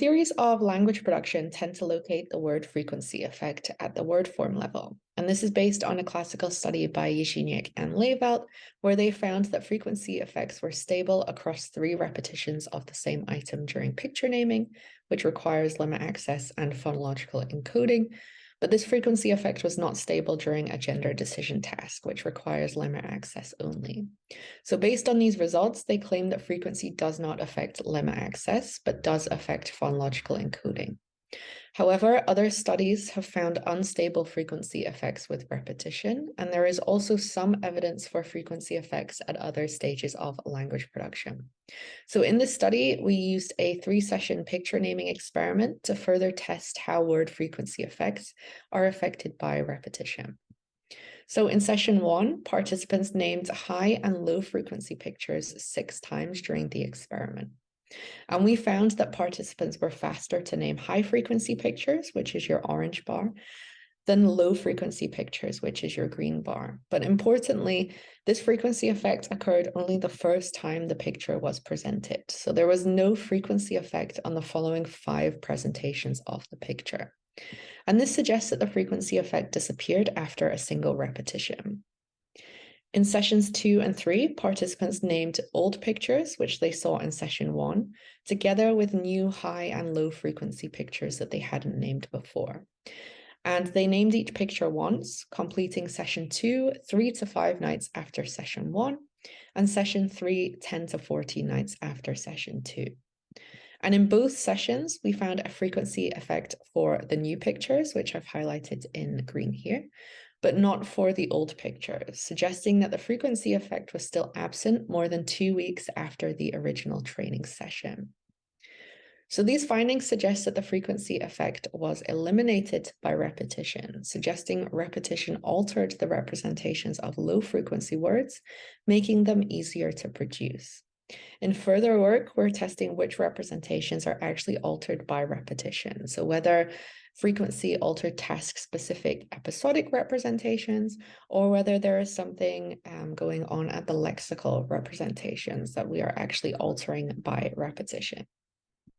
Theories of language production tend to locate the word frequency effect at the word form level. And this is based on a classical study by Jeschiniak and Leveld, where they found that frequency effects were stable across 3 repetitions of the same item during picture naming, which requires lemma access and phonological encoding. But this frequency effect was not stable during a gender decision task, which requires lemma access only. So based on these results, they claim that frequency does not affect lemma access, but does affect phonological encoding. However, other studies have found unstable frequency effects with repetition, and there is also some evidence for frequency effects at other stages of language production. So in this study, we used a 3-session picture naming experiment to further test how word frequency effects are affected by repetition. So in session 1, participants named high and low frequency pictures 6 times during the experiment. And we found that participants were faster to name high frequency pictures, which is your orange bar, than low frequency pictures, which is your green bar. But importantly, this frequency effect occurred only the first time the picture was presented. So there was no frequency effect on the following 5 presentations of the picture. And this suggests that the frequency effect disappeared after a single repetition. In sessions 2 and 3, participants named old pictures, which they saw in session 1, together with new high and low frequency pictures that they hadn't named before. And they named each picture once, completing session 2 3 to 5 nights after session 1, and session 3 10 to 14 nights after session 2. And in both sessions, we found a frequency effect for the new pictures, which I've highlighted in green here, but not for the old pictures, suggesting that the frequency effect was still absent more than 2 weeks after the original training session. So these findings suggest that the frequency effect was eliminated by repetition, suggesting repetition altered the representations of low frequency words, making them easier to produce. In further work, we're testing which representations are actually altered by repetition. So whether frequency altered task-specific episodic representations, or whether there is something going on at the lexical representations that we are actually altering by repetition.